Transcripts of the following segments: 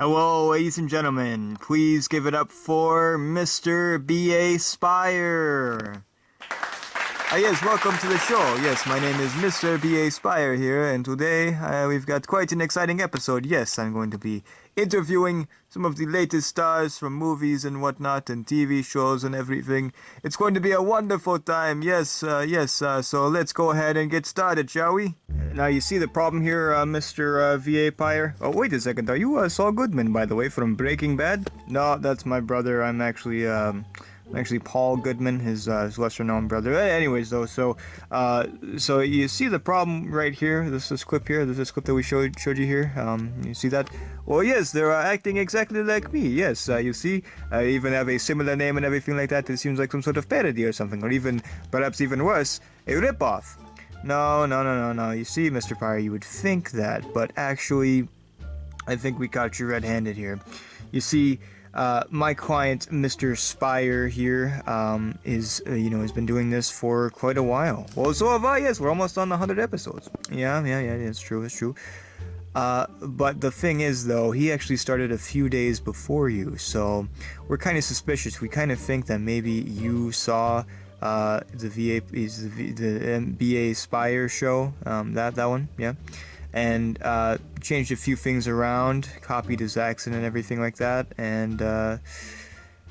Hello, ladies and gentlemen. Please give it up for Mr. B.A. Spire. Yes, welcome to the show. Yes, my name is Mr. B.A. Spire here, and today we've got quite an exciting episode. Yes, I'm going to be interviewing some of the latest stars from movies and whatnot, and TV shows and everything. It's going to be a wonderful time. Yes, so let's go ahead and get started, shall we? Now, you see the problem here, Mr. V.A. Pire? Oh, wait a second. Are you Saul Goodman, by the way, from Breaking Bad? No, that's my brother. I'm actually Paul Goodman, his lesser-known brother. Anyways, though, so you see the problem right here. This clip here. This clip that we showed you here. You see that? Well, yes, they're acting exactly like me. Yes, you see, I even have a similar name and everything like that. It seems like some sort of parody or something, or even, perhaps even worse, a ripoff. No. You see, Mr. Pire, you would think that, but actually, I think we caught you red-handed here. You see, my client, Mr. Spire here, has been doing this for quite a while. Well, so have I. Yes, we're almost on the 100 episodes. Yeah, it's true. But the thing is, though, he actually started a few days before you, so we're kind of suspicious. We kind of think that maybe you saw the BA Spire show, that one, yeah. And changed a few things around, copied his accent and everything like that, and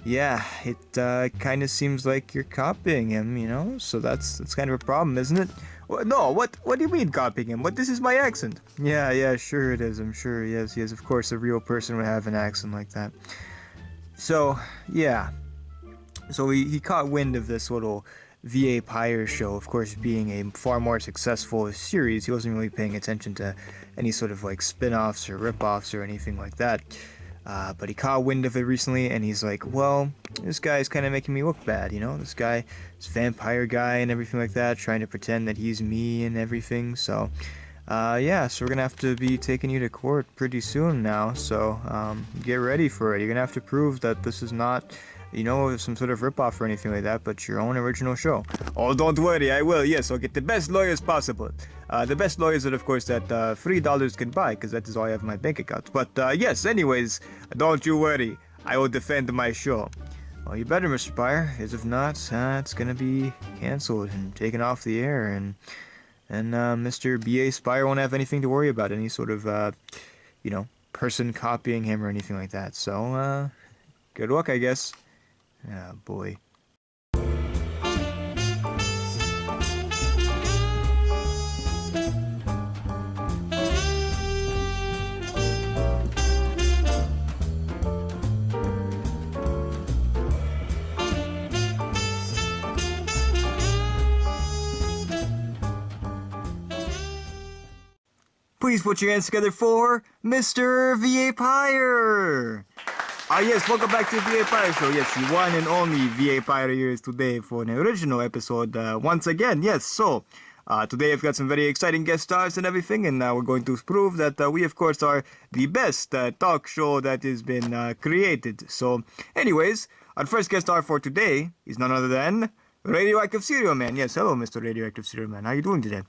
yeah, it kind of seems like you're copying him, you know. So that's kind of a problem, isn't it? Well, no, what do you mean copying him? But this is my accent. Yeah, sure it is. I'm sure. Yes, of course, a real person would have an accent like that. So yeah, so he caught wind of this little V.A. Pire show, of course, being a far more successful series. He wasn't really paying attention to any sort of like spin-offs or rip-offs or anything like that. But he caught wind of it recently, and he's like, well, this guy's kind of making me look bad, you know? This vampire guy and everything like that, trying to pretend that he's me and everything. So, so we're gonna have to be taking you to court pretty soon now. So, get ready for it. You're gonna have to prove that this is not, some sort of ripoff or anything like that, but your own original show. Oh, don't worry, I will. Yes, I'll get the best lawyers possible. The best lawyers that, of course, that $3 can buy, because that is all I have in my bank account. But, yes, anyways, don't you worry. I will defend my show. Well, you better, Mr. Pire, as if not, it's gonna be canceled and taken off the air, and Mr. B.A. Spire won't have anything to worry about, any sort of, person copying him or anything like that. So, good luck, I guess. Ah, boy. Please put your hands together for Mr. V.A. Pire! Yes, welcome back to the V.A. Pire Show. Yes, the one and only V.A. Pire here is today for an original episode once again. Yes, so today I've got some very exciting guest stars and everything, and we're going to prove that we, of course, are the best talk show that has been created. So, anyways, our first guest star for today is none other than Radioactive Cereal Man. Yes, hello, Mr. Radioactive Cereal Man. How are you doing today?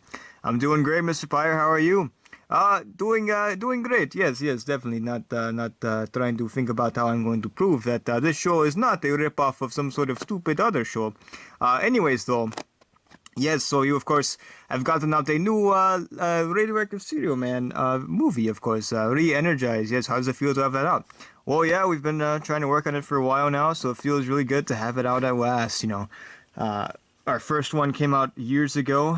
I'm doing great, Mr. Pire. How are you? Doing great. Yes, definitely. Not trying to think about how I'm going to prove that this show is not a ripoff of some sort of stupid other show. Anyways, though, yes. So you, of course, have gotten out a new Radioactive Cereal Man movie. Of course, Re-Energize. Yes. How does it feel to have that out? Well, yeah, we've been trying to work on it for a while now, so it feels really good to have it out at last. Our first one came out years ago,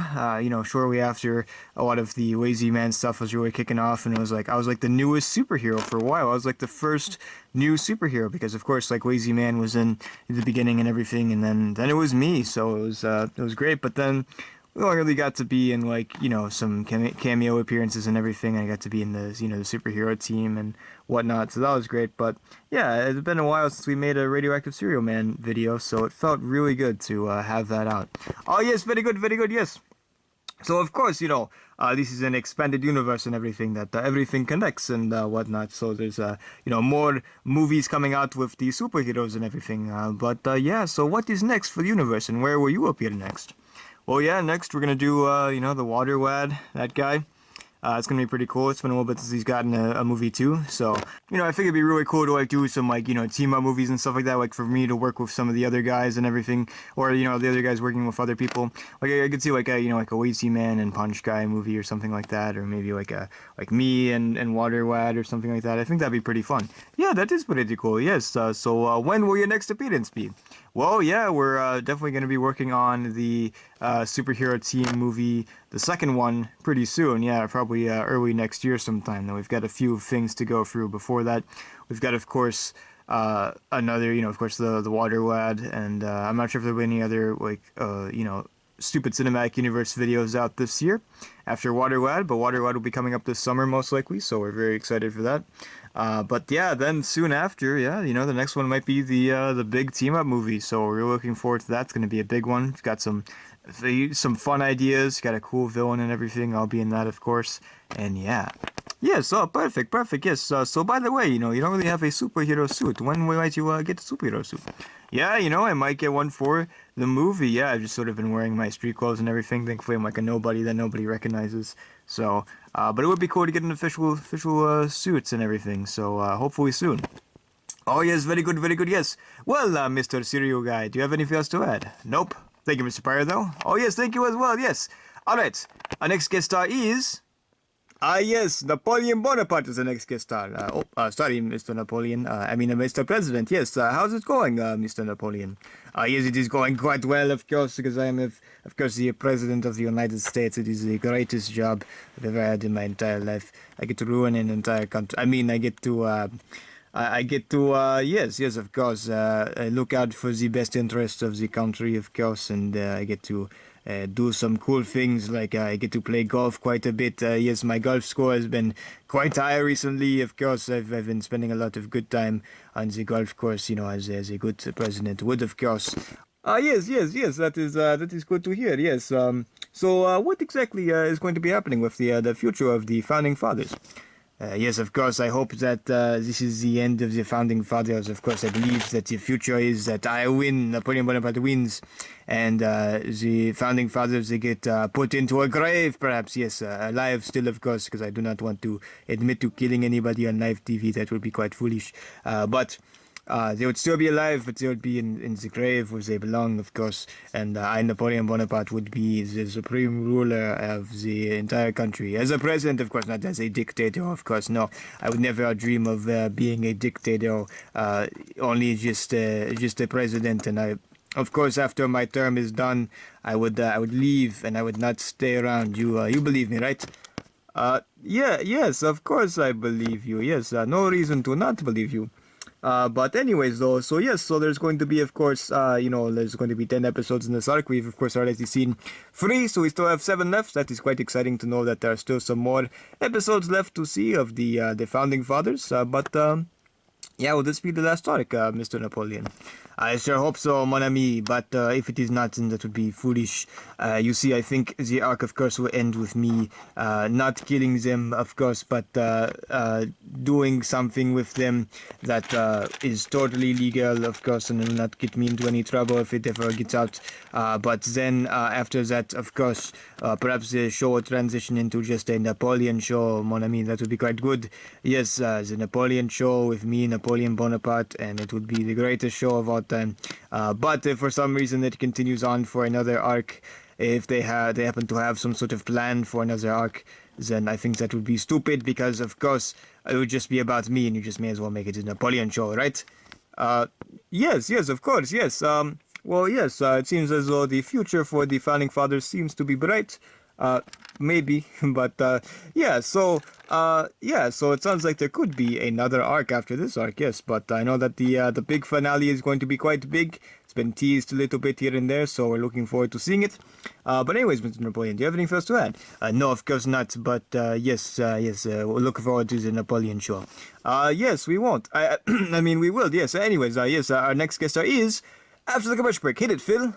shortly after a lot of the Lazy Man stuff was really kicking off, and I was like the newest superhero for a while. I was like the first new superhero, because of course, like, Lazy Man was in the beginning and everything, and then it was me, so it was great. But then we only really got to be in, like, some cameo appearances and everything. I got to be in the the superhero team and whatnot, so that was great. But yeah, it's been a while since we made a Radioactive Cereal Man video, so it felt really good to have that out. Oh yes, very good, yes. So of course, this is an expanded universe and everything, that everything connects and whatnot. So there's more movies coming out with the superheroes and everything. Yeah, so what is next for the universe, and where will you appear next? Well, yeah, next we're gonna do the Water Lad, that guy. It's gonna be pretty cool. It's been a little bit since he's gotten a movie too, so I think it'd be really cool to like do some like team up movies and stuff like that. Like for me to work with some of the other guys and everything, or the other guys working with other people. Like I could see like a like a Lazy Man and Punch Guy movie or something like that, or maybe like me and Water Wad or something like that. I think that'd be pretty fun. Yeah, that is pretty cool. Yes. So when will your next appearance be? Well, yeah, we're definitely going to be working on the superhero team movie, the second one, pretty soon. Yeah, probably early next year sometime. Now we've got a few things to go through before that. We've got, of course, another, of course, the Water Lad, and I'm not sure if there'll be any other like, stupid cinematic universe videos out this year after Water Lad, but Water Lad will be coming up this summer most likely, so we're very excited for that. But yeah, then soon after, yeah, the next one might be the big team up movie. So we're looking forward to that. It's gonna be a big one. It's got some fun ideas. Got a cool villain and everything. I'll be in that, of course. And yeah, yes. Oh, perfect. Yes. So by the way, you don't really have a superhero suit. When might you get a superhero suit? Yeah, I might get one for the movie. Yeah, I've just sort of been wearing my street clothes and everything. Thankfully, I'm like a nobody that nobody recognizes. So, but it would be cool to get an official suits and everything. So, hopefully soon. Oh yes, very good, yes. Well, Mr. Cereal Guy, do you have anything else to add? Nope. Thank you, Mr. Pire, though. Oh yes, thank you as well. Yes. All right. Our next guest star is. Yes, Napoleon Bonaparte is the next guest star. Sorry, Mr. Napoleon. Mr. President. Yes, how's it going, Mr. Napoleon? Yes, it is going quite well, of course, because I am, of course, the President of the United States. It is the greatest job I've ever had in my entire life. I get to ruin an entire country. I get to, yes, of course, look out for the best interests of the country, of course, and I get to do some cool things, like I get to play golf quite a bit. Yes, my golf score has been quite high recently. Of course, I've been spending a lot of good time on the golf course, as a good president would, of course. Yes, that is good to hear. Yes. So, what exactly is going to be happening with the future of the founding fathers? Yes, of course, I hope that this is the end of the Founding Fathers. Of course, I believe that the future is that I win, Napoleon Bonaparte wins, and the Founding Fathers, they get put into a grave, perhaps, yes, alive still, of course, because I do not want to admit to killing anybody on live TV. That would be quite foolish. But they would still be alive, but they would be in the grave where they belong, of course. And I, Napoleon Bonaparte, would be the supreme ruler of the entire country. As a president, of course, not as a dictator, of course. No, I would never dream of being a dictator. Only just a president. And of course, after my term is done, I would leave and I would not stay around. You believe me, right? Yes, of course I believe you. Yes, no reason to not believe you. But anyways, though, so yes, so there's going to be, of course, there's going to be 10 episodes in this arc. We've, of course, already seen 3, so we still have 7 left. That is quite exciting to know that there are still some more episodes left to see of the Founding Fathers. Yeah, will this be the last arc, Mr. Napoleon? I sure hope so, mon ami, but if it is not, then that would be foolish. You see, I think the arc, of course, will end with me not killing them, of course, but doing something with them that is totally legal, of course, and will not get me into any trouble if it ever gets out. But then, after that, of course, perhaps the show will transition into just a Napoleon show, mon ami. That would be quite good. Yes, the Napoleon show with me, Napoleon Bonaparte, and it would be the greatest show of all time. But if for some reason it continues on for another arc, if they happen to have some sort of plan for another arc, then I think that would be stupid, because of course it would just be about me, and you just may as well make it a Napoleon show, right? Yes, of course, yes. Well, yes, it seems as though the future for the Founding Fathers seems to be bright. Maybe, but so it sounds like there could be another arc after this arc, yes, but I know that the big finale is going to be quite big. It's been teased a little bit here and there, so we're looking forward to seeing it. But anyways, Mr. Napoleon, do you have anything else to add? No, of course not, but yes, we'll look forward to the Napoleon show. Yes, we won't. We will, yes. Anyways, yes, our next guest star is, after the commercial break. Hit it, Phil.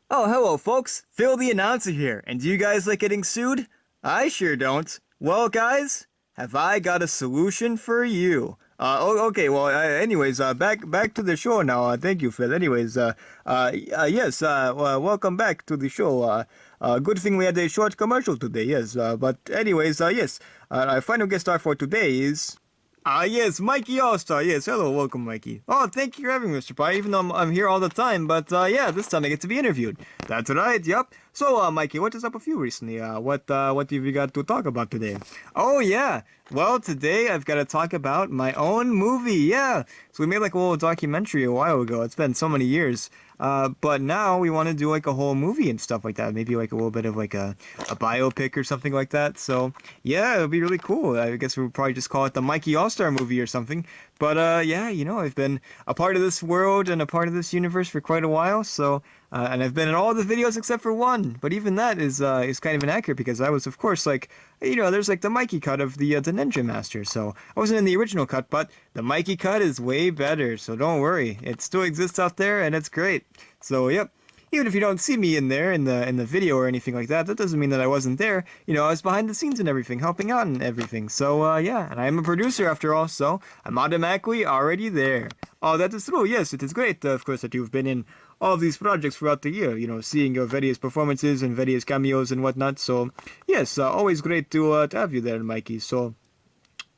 Oh, hello, folks. Phil the announcer here. And do you guys like getting sued? I sure don't. Well, guys, have I got a solution for you? Okay, well, anyways, back to the show now. Thank you, Phil. Anyways, yes, welcome back to the show. Good thing we had a short commercial today, yes. But anyways, yes. Our final guest star for today is... yes, Mikey Allstar. Yes, hello, welcome, Mikey. Oh, thank you for having me, Mr. Pie, even though I'm here all the time, but yeah, this time I get to be interviewed. That's right, yep. So, Mikey, what is up with you recently? What have you got to talk about today? Oh, yeah. Well, today I've got to talk about my own movie, yeah. So we made like a little documentary a while ago. It's been so many years. But now we want to do like a whole movie and stuff like that. Maybe like a little bit of like a biopic or something like that. So yeah, it'll be really cool. I guess we would probably just call it the Mikey All-Star movie or something. But yeah, you know, I've been a part of this world and a part of this universe for quite a while. So and I've been in all the videos except for one. But even that is kind of inaccurate because I was, of course, like, you know, there's like the Mikey cut of the Ninja Master. So I wasn't in the original cut, but the Mikey cut is way better. So don't worry, it still exists out there and it's great. So yep. Even if you don't see me in there in the video or anything like that, that doesn't mean that I wasn't there. You know, I was behind the scenes and everything, helping out and everything. So yeah, and I am a producer after all, so I'm automatically already there. Oh, that is true. Yes, it is great, of course, that you've been in all of these projects throughout the year. You know, seeing your various performances and various cameos and whatnot. So yes, always great to have you there, Mikey. So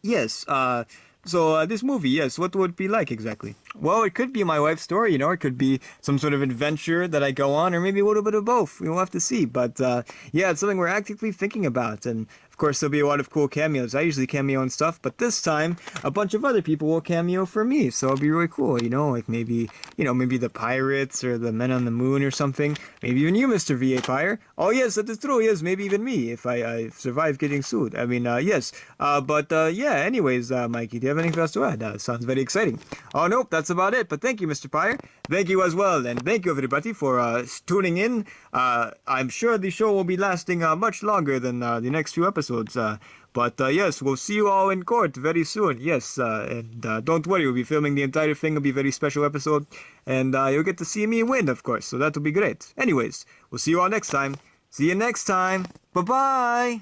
yes, this movie, yes, what would it be like exactly? Well, it could be my wife's story, you know, it could be some sort of adventure that I go on, or maybe a little bit of both. We'll have to see. But yeah, it's something we're actively thinking about. And of course, there'll be a lot of cool cameos. I usually cameo and stuff, but this time, a bunch of other people will cameo for me. So it'll be really cool, you know, like maybe, you know, maybe the Pirates or the Men on the Moon or something. Maybe even you, Mr. V.A. Pire. Oh, yes, that is true. Yes, maybe even me if I survive getting sued. I mean, yes. But yeah, anyways, Mikey, do you have anything else to add? Sounds very exciting. Oh, nope, that's about it. But thank you, Mr. Pire. Thank you as well. And thank you, everybody, for tuning in. I'm sure the show will be lasting much longer than the next few episodes. But yes, we'll see you all in court very soon. Yes, and don't worry, we'll be filming the entire thing. It'll be a very special episode. And you'll get to see me win, of course. So that'll be great. Anyways, we'll see you all next time. See you next time. Bye-bye.